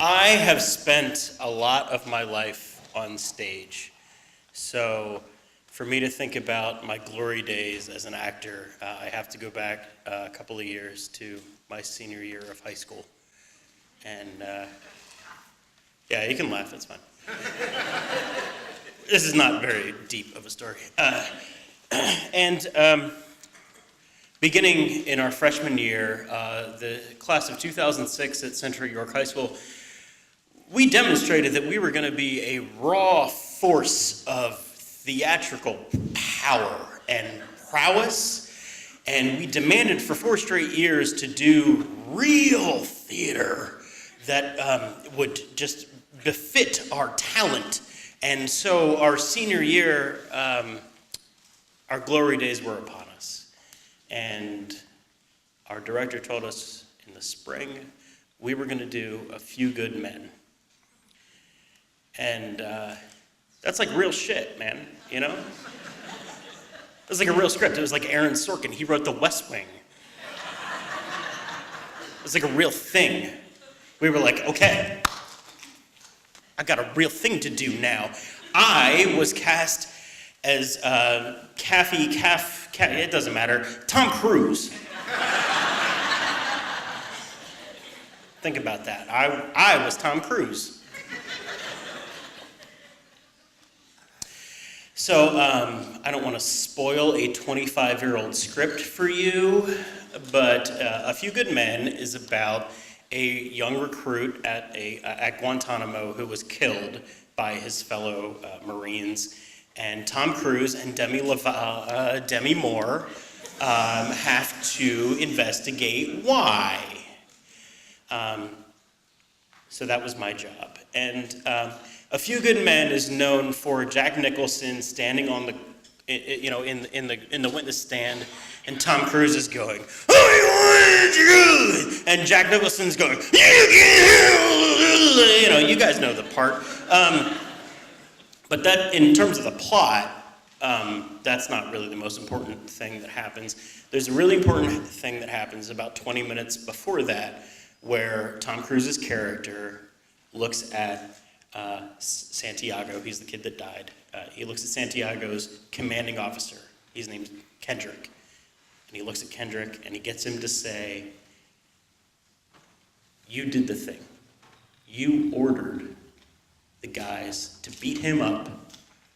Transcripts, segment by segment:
I have spent a lot of my life on stage. So for me to think about my glory days as an actor, I have to go back a couple of years to my senior year of high school. And yeah, you can laugh, it's fine. This is not very deep of a story. Beginning in our freshman year, the class of 2006 at Central York High School, we demonstrated that we were going to be a raw force of theatrical power and prowess, and we demanded for 4 straight years to do real theater that would just befit our talent. And so our senior year, our glory days were upon us. And our director told us in the spring we were going to do A Few Good Men. And that's like real shit, man, you know? It was like a real script. It was like Aaron Sorkin. He wrote The West Wing. It was like a real thing. We were like, okay, I got a real thing to do now. I was cast as it doesn't matter, Tom Cruise. Think about that. I was Tom Cruise. So I don't want to spoil a 25-year-old script for you, but A Few Good Men is about a young recruit at Guantanamo who was killed by his fellow Marines, and Tom Cruise and Demi Moore have to investigate why. So that was my job. And A Few Good Men is known for Jack Nicholson standing on the, in the witness stand, and Tom Cruise is going, and Jack Nicholson's going, you guys know the part. But that, in terms of the plot, that's not really the most important thing that happens. There's a really important thing that happens about 20 minutes before that, where Tom Cruise's character looks at Santiago. He's the kid that died. He looks at Santiago's commanding officer. His name's Kendrick. And he looks at Kendrick and he gets him to say, "You did the thing. You ordered the guys to beat him up,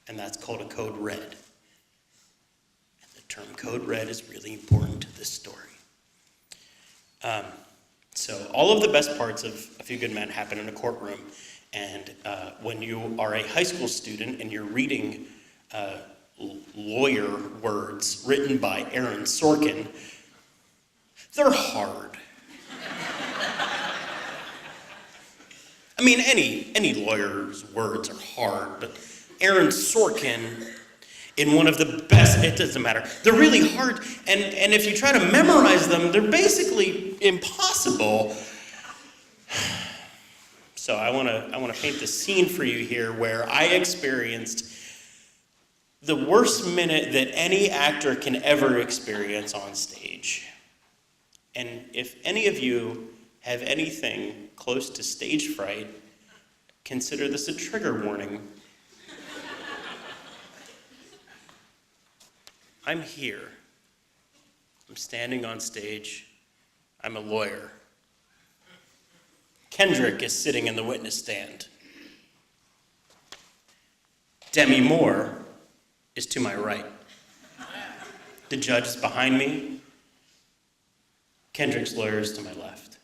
and that's called a code red." And the term code red is really important to this story. So all of the best parts of A Few Good Men happen in a courtroom. And when you are a high school student and you're reading lawyer words written by Aaron Sorkin, they're hard. I mean, any lawyer's words are hard, but Aaron Sorkin, in one of the best, it doesn't matter. They're really hard, and if you try to memorize them, they're basically impossible. So I want to paint the scene for you here where I experienced the worst minute that any actor can ever experience on stage. And if any of you have anything close to stage fright, consider this a trigger warning. I'm here. I'm standing on stage. I'm a lawyer. Kendrick is sitting in the witness stand. Demi Moore is to my right. The judge is behind me. Kendrick's lawyer is to my left.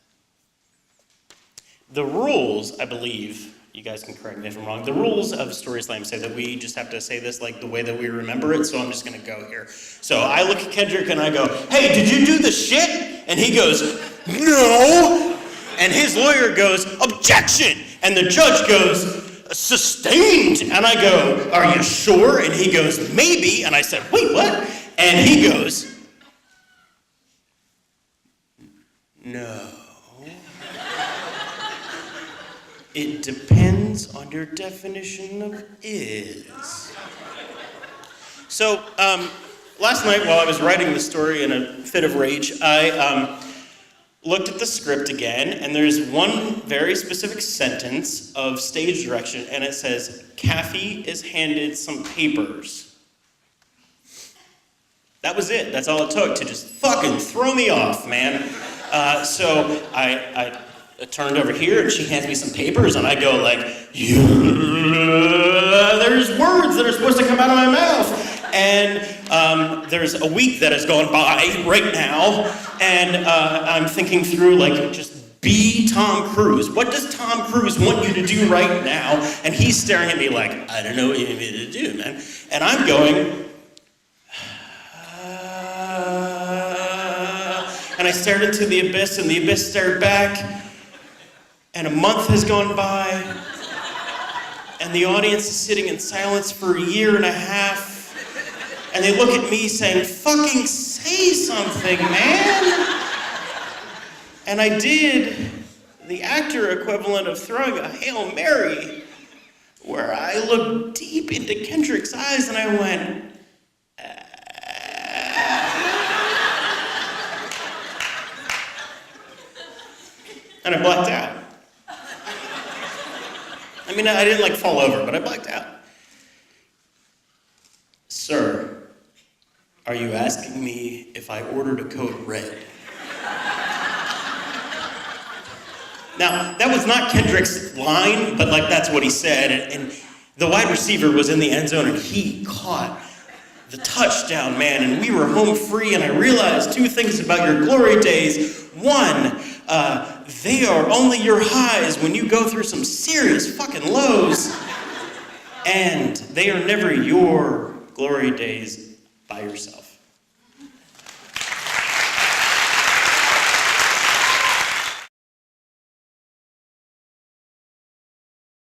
The rules, I believe, you guys can correct me if I'm wrong, the rules of Story Slam say that we just have to say this like the way that we remember it, so I'm just gonna go here. So I look at Kendrick and I go, "Hey, did you do the shit?" And he goes, "No." And his lawyer goes, "Objection!" And the judge goes, "Sustained." And I go, "Are you sure?" And he goes, "Maybe." And I said, "Wait, what?" And he goes, "No. It depends on your definition of is." So, last night while I was writing the story in a fit of rage, I looked at the script again, and there's one very specific sentence of stage direction, and it says, Kathy is handed some papers. That was it. That's all it took to just fucking throw me off, man. So I turned over here, and she hands me some papers, and I go like, there's words that are supposed to come out of my mouth. And there's a week that has gone by right now, and I'm thinking through, like, just be Tom Cruise. What does Tom Cruise want you to do right now? And he's staring at me like, I don't know what you need me to do, man. And I'm going, and I stared into the abyss, and the abyss stared back, and a month has gone by, and the audience is sitting in silence for a year and a half. And they look at me saying, fucking say something, man. And I did the actor equivalent of throwing a Hail Mary, where I looked deep into Kendrick's eyes and I went, and I blacked out. I mean, I didn't like fall over, but I blacked out. Sir, are you asking me if I ordered a code red? Now, that was not Kendrick's line, but like that's what he said. And the wide receiver was in the end zone and he caught the touchdown, man. And we were home free, and I realized two things about your glory days. One, they are only your highs when you go through some serious fucking lows. And they are never your glory days by yourself.